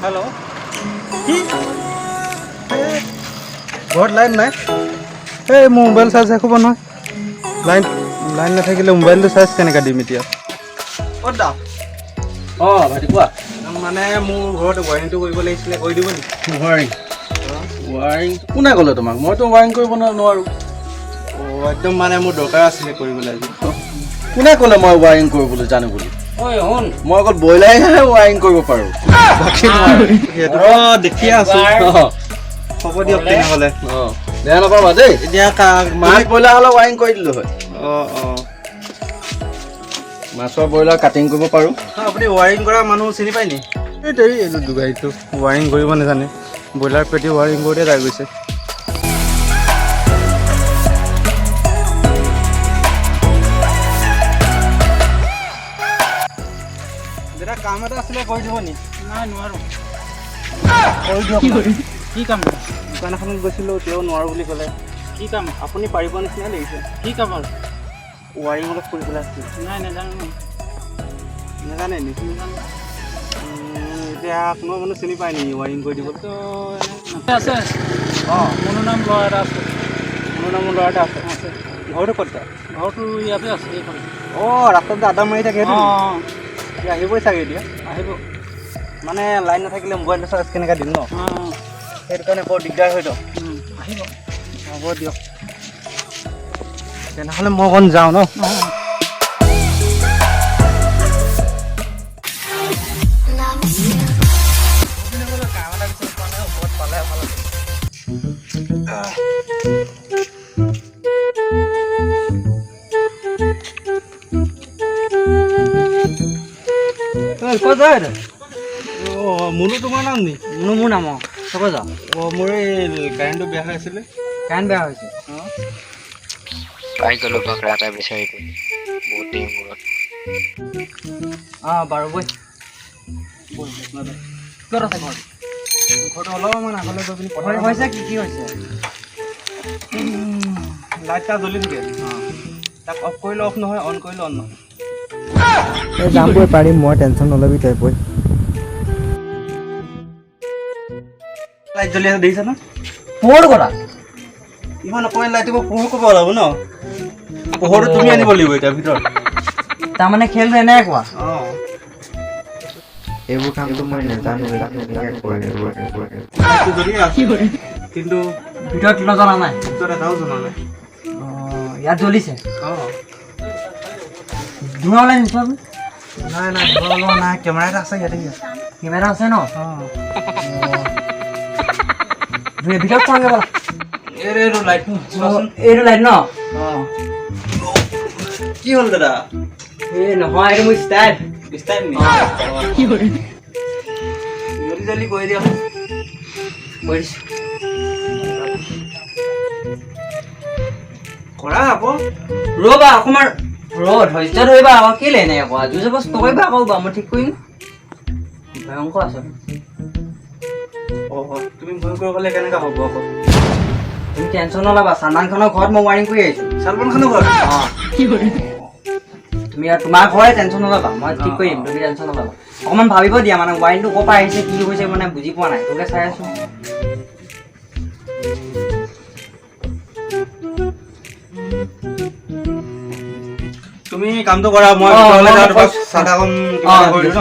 hello ঘৰত line নাই এই মোবাইল চাৰ্জ শেষ হ'ব নহয় লাইন নাথাকিলে মোবাইলটো চাৰ্জ কেনেকৈ দিম এতিয়া ক'ত দাম ভাইটি কোৱা মানে মোৰ ঘৰত ৱাৰিংটো কৰিব লাগিছিলে কৰি দিব নেকি ৱাৰিং কোনে ক'লে তোমাক মইতো ৱাৰিং কৰিব নোৱাৰোঁ একদম মানে মোৰ দৰকাৰ আছিলে কৰিবলৈ আজি কোনে ক'লে মই ৱাৰিং কৰিবলৈ জানো বুলি মই অকল ব্ৰইলাৰহে ৱাৰিং কৰিব পাৰোঁ দেখি আছোঁ হ'ব দিয়ক তেনেহ'লে বেয়া নাপাবা দেই এতিয়া মাছ ব্ৰইলাৰ হ'লে ৱাৰিং কৰি দিলোঁ হয় অঁ মাছৰ ব্ৰইলাৰ কাটিং কৰিব পাৰোঁ আপুনি ৱাৰিং কৰা মানুহ চিনি পায় নি এইটো দুগাড়ীটো ৱাৰিং কৰিব নাজানে ব্ৰইলাৰ পেটি ৱাৰিং কৰোঁতে যাই গৈছে দাদা কাম এটা আছিলে কৰি দিব নি নাই নোৱাৰোঁ কি কাম দোকান এখনত গৈছিলোঁ তেওঁ নোৱাৰোঁ বুলি ক'লে কি কাম আপুনি পাৰিব নিচিনা লাগিছে কি কাম আৰু ৱাৰিং অলপ কৰিবলৈ আছিল নাই নাজানো নাজানে নি এতিয়া কোনো মানুহ চিনি পায় নেকি ৱাৰিং কৰি দিবতো আছে মোৰ নাম ল'ৰা এটা আছে ঘৰটো ক'ত যায় ঘৰটো ইয়াতে আছে এইখন ৰাস্তাত আদা মাৰি থাকে আহিবই চাগে এতিয়া আহিব মানে লাইন নাথাকিলে মোবাইলটো চাৰ্জ কেনেকৈ দিম ন সেইটো কাৰণে বৰ দিগদাৰ হয় আহিব হ'ব দিয়ক তেনেহ'লে মই অকণ যাওঁ ন ক'ত যায় মুনু তোমাৰ নাম নি মুনু মোৰ নাম ক'ত যাওঁ মোৰ এই কাৰেণ্টটো বেয়া হৈ আছিলে কাৰেণ্ট বেয়া হৈছে পাই গ'লো বকৰা এটা বিচাৰিব বহুত দিন মূৰত বাৰু বৈ ক'ত আছে ঘৰটো অলপমান আগলৈ গৈ পিনি পথাৰ হৈছে কি হৈছে লাইটটা জ্বলি থাকে তাক অফ কৰিলে অফ নহয় অন কৰিলে অন নহয় যাম বৈ পাৰিম মই টেনশ্যন নল'বি তই বৈ লাইট জ্বলি আছে দেখিছা ন পোহৰ কৰা ইমান অকণমান লাইটটো পোহৰ কৰিব ওলাব ন পোহৰটো তুমি আনিব লাগিব এতিয়া ভিতৰত তাৰমানে খেলটো এনেকুৱা এইবোৰ কামটো মই নাজানো জ্বলি আছে কিন্তু ভিতৰত নজনা নাই ভিতৰত এটাও জনা নাই ইয়াত জ্বলিছে ধোঁৱা ওলাই নিছো নাই নাই কেমেৰা এটা আছে ইয়াতে কেমেৰা আছে ন ভিতৰত চাওঁগে ব'লা এইটো লাইট এইটো লাইট ন কি হ'ল দাদা এই নহয় এইটো মোৰ ষ্টাইল ষ্টাইল নি জলদি কৰি দিয়া কৰিছোঁ কৰা আকৌ ৰ'বা অকণমান ধৈৰ্য ধৰিবা আকৌ কেলে নাই আকৌ জোৰ বস্তু নকৰিবা আকৌ মই ঠিক কৰিম ভয়ংকৰ আছে তুমি ভয় কৰিব গ'লে কেনেকৈ হ'ব আকৌ তুমি টেনশ্যন নল'বা চালমান খানৰ ঘৰত মই ৱাৰিং কৰি আহিছোঁ চালমান খানৰ ঘৰত তুমি তোমাৰ ঘৰে টেনশ্যন নল'বা মই ঠিক কৰি দিম তুমি টেনশ্যন নল'বা অকণমান ভাবিব দিয়া মানে ৱাৰিংটো ক'ৰ পৰা আহিছে কি হৈছে মানে বুজি পোৱা নাই তোকে চাই আছোঁ তুমি কামটো কৰা মই চাহ অকণ কৰি দিওঁ ন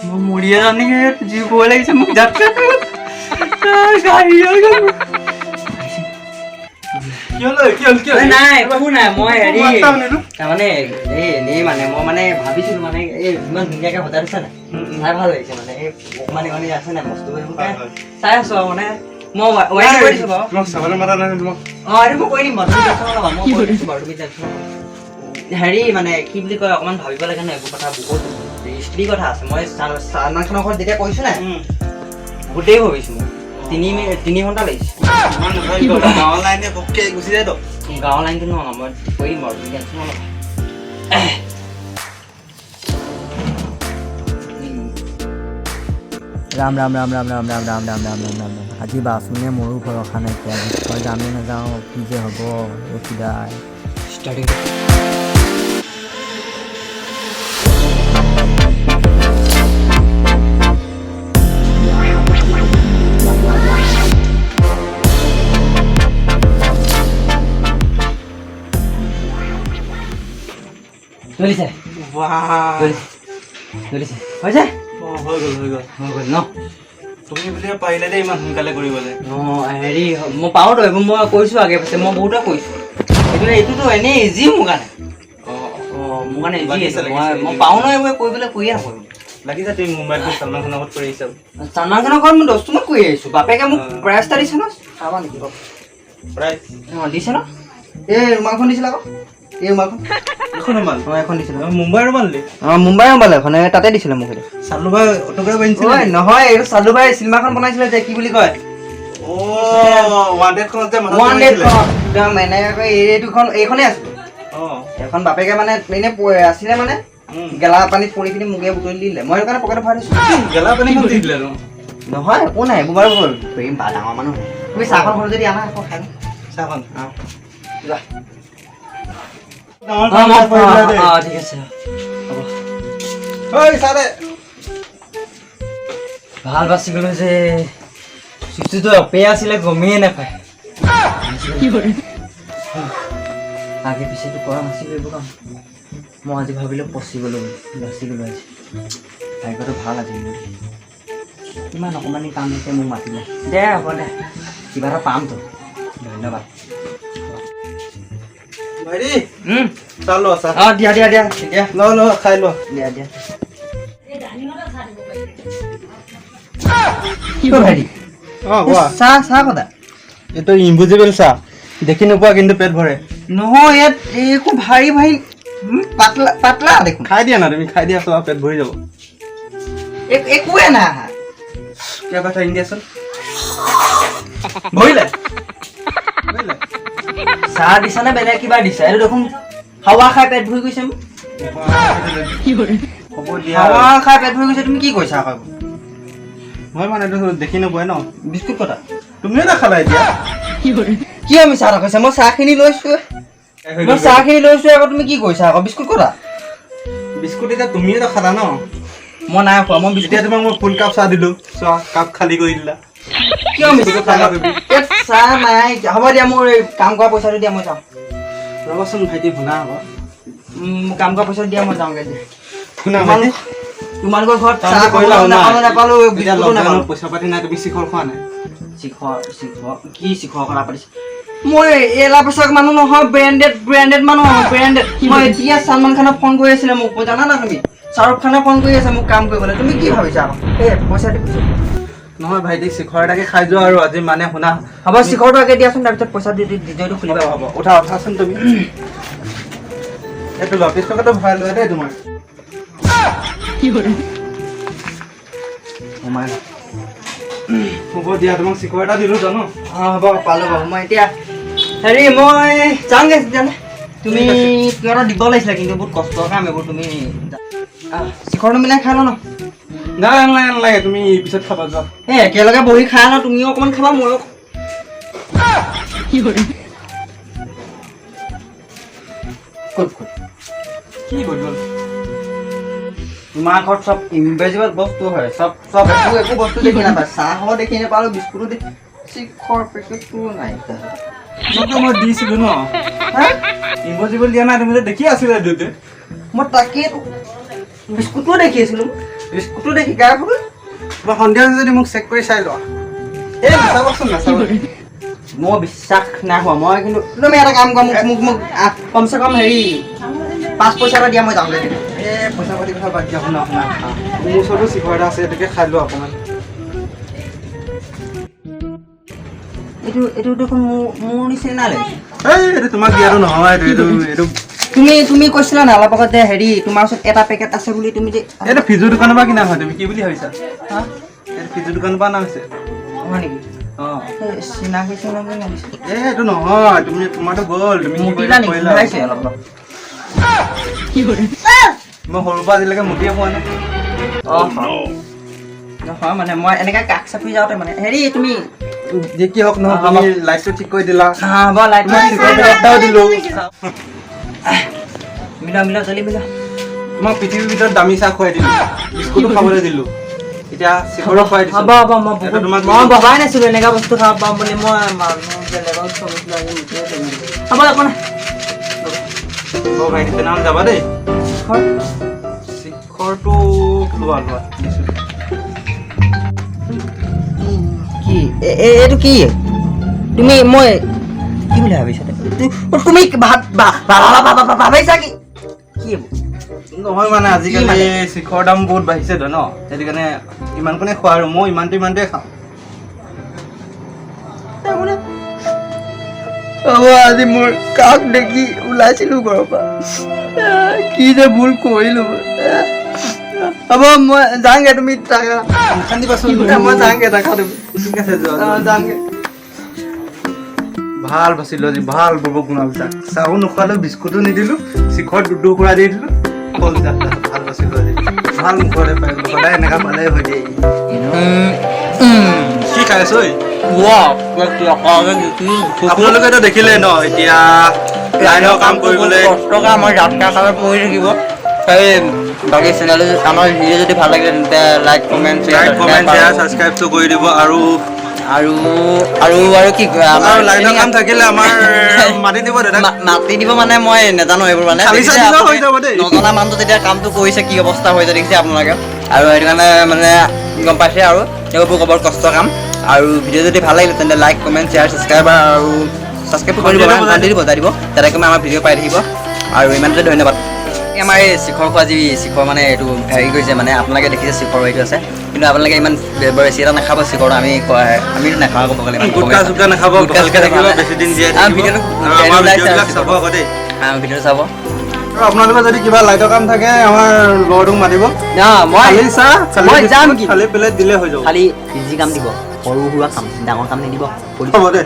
মই মৰিয়ে যাওঁ নেকি জুই ক'ব লাগিছে মোক নাই একো নাই মই হেৰি তাৰমানে এই এনেই মানে মই মানে ভাবিছিলোঁ মানে এই ইমান ধুনীয়াকৈ সজাই দিছে নাই চাই ভাল লাগিছে মানে এই অকণমান এখনি আছে নাই বস্তুবোৰ চাই আছোঁ আৰু মানে মই ৱাৰিং কৰি দিছোঁ বাৰু এইটো মই কৰি দিম বাৰু তুমি টেনশ্যন নল'বা মই কৰি দিছোঁ বাৰু তুমি টেনশ্যন নল'বা হেৰি মানে কি বুলি কয় অকণমান ভাবিব লাগে ন এইবোৰ কথা বহুত স্ত্ৰী কথা আছে মই চালমান খানৰ ঘৰত যেতিয়া কৈছোঁ নাই গোটেই ভাবিছোঁ মই 3 ঘণ্টা লাগিছে গাঁৱৰ লাইনে বকে গুচি যায় তো গাঁৱৰ লাইনটো নহয় মই কৰি দিম বাৰু তুমি টেনশ্যন নল'বা ৰাম ৰাম ৰাম ৰাম ৰাম ৰাম ৰাম ৰাম ৰাম ৰাম ৰাম ৰাম আজি বাচোনে মোৰো ভৰসা নাইকিয়া মই যামেই নাযাওঁ কি যে হ'ব ৰখিদাই ষ্টাৰ্টিং জ্বলিছে বাহ জ্বলিছে হৈছে হৈ গ'ল হৈ গ'ল ন তুমি বুলি পাৰিলে দেই ইমান সোনকালে কৰিবলৈ হেৰি মই পাওঁতো এইবোৰ মই কৈছোঁ আগে পাছে মই বহুতে কৈছোঁ এইটোতো এনেই ইজি মোৰ কাৰণে মোৰ কাৰণে ইজি মই পাওঁ ন এইবোৰ কৰিবলৈ কৰিয়ে নকৰোঁ লাগিছে তুমি মোবাইলটো চালমান খানৰ লগত কৰি আহিছা চালমান খানৰ ঘৰত মই 10 কৰি আহিছোঁ বাপেকে মোক প্ৰাইজ এটা দিছে ন চাবা নেকি বাৰু প্ৰাইজ দিছে ন এই ৰুমালখন দিছিল আকৌ এই ৰুমালখন এখন ৰুমাল এখন দিছিলে মুম্বাই ৰুমাল দি মুম্বাই ৰুমাল এখন তাতে দিছিলে মোক চালু ভাই অট'গ্ৰাফ আনিছিলে নহয় এইটো চালু ভাই চিনেমাখন বনাইছিলে যে কি বুলি কয় ৱাণ্ডেডখনত যে একদম এনেকৈ এইখনেই আছিলে এখন বাপেকে মানে এনে আছিলে মানে গেলা পানীত পৰি পিনি মোকে বুটলি দিলে মই সেইকাৰণে পকেটত ভৰাই দিছোঁ গেলা পানীখন দি দিলে নহয় একো নাই এইবোৰ বাৰু ডাঙৰ মানুহ তুমি চাহখন হ'ল যদি আনা আকৌ খাই চাহখন ঠিক আছে ভাল বাচি গ'লো যে চুচিটো অপে আছিলে গমেই নাপায় আগে পিছেতো কৰা নাছিলোঁ এইবোৰ কাম মই আজি ভাবিলোঁ পচি গ'লোঁ বাচি গ'লোঁ আজি ভাগ্যটো ভাল আজি কিমান অকণমানি কাম হৈছে মোক মাতিলে দে হ'ব দে কিবা এটা পামতো ধন্যবাদ ভাইটি চাহ ল চাহ দিয়া এতিয়া ল খাই ল দিয়া কি ভাইটি চাহ কথা এইটো ইনভিজিবল চাহ দেখি নোপোৱা কিন্তু পেট ভৰে নহয় ইয়াত একো ভাৰী পাতলা দেখোন খাই দিয়া না তুমি খাই দিয়া চোৱা পেট ভৰি যাব একোৱে নাই কিয় কথা ইণ্ডিয়াচোন ভৰিলে চাহ দিছা নে বেলেগ কিবা দিছা এইটো দেখোন হাৱা খাই পেট ভৰি গৈছে হ'ব দিয়া হাৱা খাই পেট ভৰি গৈছে তুমি কি কৈছা আকৌ মই মানে এইটো দেখি নোপোৱাই ন বিস্কুট কথা তুমিও নাখালা এতিয়া কিয় মিছা এটা কৈছা মই চাহখিনি লৈছোঁ আকৌ তুমি কি কৈছা আকৌ বিস্কুট কথা বিস্কুট এতিয়া তুমিয়ে নাখালা ন মই নাই খোৱা মই এতিয়া তোমাক মই ফুল কাপ চাহ দিলোঁ চোৱা কাপ খালী কৰি দিলা কিয় মিছা খালা তুমি চাহ নাই হ'ব দিয়া মোৰ কাম কৰা পইচাটো দিয়া মই যাওঁ ৰ'বাচোন ভাইটি শুনা হ'ব কাম কৰা পইচাটো দিয়া মই যাওঁগৈ শুনা ভাইটি তোমালোকৰ ঘৰত চাহ কৰিলা নাপালোঁ পইচা পাতি নাই তুমি শিখৰ খোৱা নাই কি শিখৰ কথা পাতিছে মই এলা পেচাক মানুহ নহয় ব্ৰেণ্ডেড মানুহ ব্ৰেণ্ডেড মই এতিয়া চালমান খানক ফোন কৰি আছিলে মোক জানা না তুমি শ্বাহৰুখ খানে ফোন কৰি আছে মোক কাম কৰিবলৈ তুমি কি ভাবিছা আকৌ পইচা দি নহয় ভাইটি শিখৰ এটাকে খাই যোৱা আৰু আজি মানে শুনা হ'ব শিখৰটো আগে দিয়াচোন তাৰপিছত পইচা দি ভিডিঅ'টো খুলিবা হ'ব উঠাচোন তুমি এইটো 30 টকাটো ভৰাই লোৱা দেই তোমাৰ হ'ব দিয়া তোমাক শিখৰ এটা দিলোঁ জানো হ'ব পালোঁ বাৰু মই এতিয়া হেৰি মই যাওঁগৈ তেতিয়াহ'লে তুমি কিবা এটা দিব লাগিছিলে কিন্তু বহুত কষ্টৰ কাম এইবোৰ তুমি শিখৰটো মিলাই খাই লওঁ ন নালাগে তুমি পিছত খাবা যোৱা একেলগে বহি খাই লওঁ তুমিও অকণমান খাবা ময়ো কি গ'ল তোমাৰ ঘৰত চব ইনভেজিবল বস্তু হয় চব একো বস্তু দেখি নাপায় চাহো দেখি নাপালোঁ বিস্কুটো দেখি শিখৰ পেকেটটো নাই মই দিছিলোঁ ন ইনভিজিবল দিয়া নাই তুমি দেখি আছিলা দেউতে মই তাকেই বিস্কুটো দেখি আছিলোঁ বিস্কুটো দেখি গাই ফুল মই সন্ধিয়া যদি মোক চেক কৰি চাই লোৱা নাচাবচোন নাচাব মই বিশ্বাস নাই হোৱা মই কিন্তু তুমি এটা কাম কৰা মোক কমচে কম হেৰি 5 পইচা এটা দিয়া মই যাওঁগৈ পইচা পাতি কথা বাদ দিয়া শুনা মোৰ ওচৰতো শিখৰ এটা আছে এইটোকে খাই লোৱা অকণমান এইটো দেখোন মোৰ নিচিনা লাগিছে এইটো তোমাক দিয়াটো নহয় এইটো তুমি কৈছিলা না অলপ আগত যে হেৰি তোমাৰ ওচৰত এটা পেকেট আছে বুলি তুমি যে এইটো ফিজুৰ দোকানৰ পৰা কিনা হয় তুমি কি বুলি ভাবিছা এইটো ফিজুৰ দোকানৰ পৰা অনা হৈছে হয় নেকি চিনাকি এইটো নহয় তুমি তোমাৰতো গ'ল তুমি মই সৰুৰ পৰা আজিলৈকে মুঠিয়ে পোৱা নাই নহয় মানে মই এনেকৈ কাষ চাপি যাওঁতে মানে হেৰি তুমি যি কি হওক নহয় তুমি লাইটটো ঠিক কৰি দিলা হ'ব লাইট এটাও দিলোঁ মিলা জলি মিলা মই পৃথিৱীৰ ভিতৰত দামী চাহ খুৱাই দিলোঁ বিস্কুটো খাবলৈ দিলোঁ এতিয়া শিখৰো খুৱাই দিছোঁ হ'ব মই ভবাই নাছিলোঁ এনেকুৱা বস্তু খাব পাম বুলি মই মানুহ বেলেগত হ'ব একো নাই ভাইটি তেনেহ'লে যাবা দেই শিখৰটো লোৱা দিছোঁ কি এইটো কি তুমি মই কি বুলি ভাবিছা তুমি ভাবিছা কি কি নহয় মানে আজিকালি শিখৰ দাম বহুত বাঢ়িছে ন সেইটো কাৰণে ইমান কোনে খোৱা আৰু মই ইমানটোৱে খাওঁ আজি মোৰ কাক দেখি ওলাইছিলো ঘৰৰ পৰা কি যে ভুল কৰিলো হ'ব মই যাওঁগে তুমি থাকা মই যাওঁগে থাকা তুমি ঠিক আছে যাওঁগে ভাল বাচিলো আজি ভাল বব গুণাবিলাক চাহো নোখোৱালেও বিস্কুটো নিদিলোঁ শিখৰ দুটুকুৰা দি দিলোঁ হ'ল ভাল বাচিলো আজি ভাল মুখৰে পাই গ'লো সদায় এনেকুৱা পালে হৈ দিয়ে কি খাই আছো আপোনালোকেতো দেখিলেই ন এতিয়া লাইনৰ কাম কৰিবলৈ কষ্টকে আমাৰ যাত্ৰা কামত পৰি থাকিব বাকী চেনেল আমাৰ ভিডিঅ' যদি ভাল লাগিলে তেন্তে লাইক কমেণ্ট শ্বেয়াৰ ছাবস্ক্ৰাইবটো কৰি দিব আৰু কি আৰু লাইনৰ কাম থাকিলে আমাৰ মাতি দিব দাদা মাতি দিব মানে মই নাজানো এইবোৰ মানে হৈ যাব দেই নজনা মানুহটো যেতিয়া কামটো কৰিছে কি অৱস্থা হৈছে দেখিছে আপোনালোকে আৰু সেইটো কাৰণে মানে গম পাইছে আৰু এইবোৰ বৰ কষ্ট কাম আৰু ভিডিঅ' যদি ভাল লাগিলে তেন্তে লাইক কমেণ্ট শ্বেয়াৰ ছাবস্ক্ৰাইব আৰু ছাবস্ক্ৰাইব কৰি দিব বজাই দিব যাতে আমাৰ ভিডিঅ' পাই থাকিব আৰু ইমানতে ধন্যবাদ আমাৰ এই শিখৰকো আজি শিখৰ মানে এইটো হেৰি কৰিছে মানে আপোনালোকে দেখিছে শিখৰ এইটো আছে কিন্তু আপোনালোকে ইমান বেছি এটা নাখাব শিখৰটো আমি নাখাওঁ ক'ব গ'লে গুটকা চুটকা নাখাব ভালকৈ থাকিব বেছি দিন জীয়াই থাকিব চাব আকৌ দেই ভিডিঅ'টো চাব আৰু আপোনালোকৰ যদি কিবা লাইটৰ কাম থাকে আমাৰ ল'ৰাটোক মাতিব মই যাম কি খালি প্লেট দিলে হৈ যাব খালি ইজি কাম দিব সৰু সুৰা কাম ডাঙৰ কাম নিদিব হ'ব দে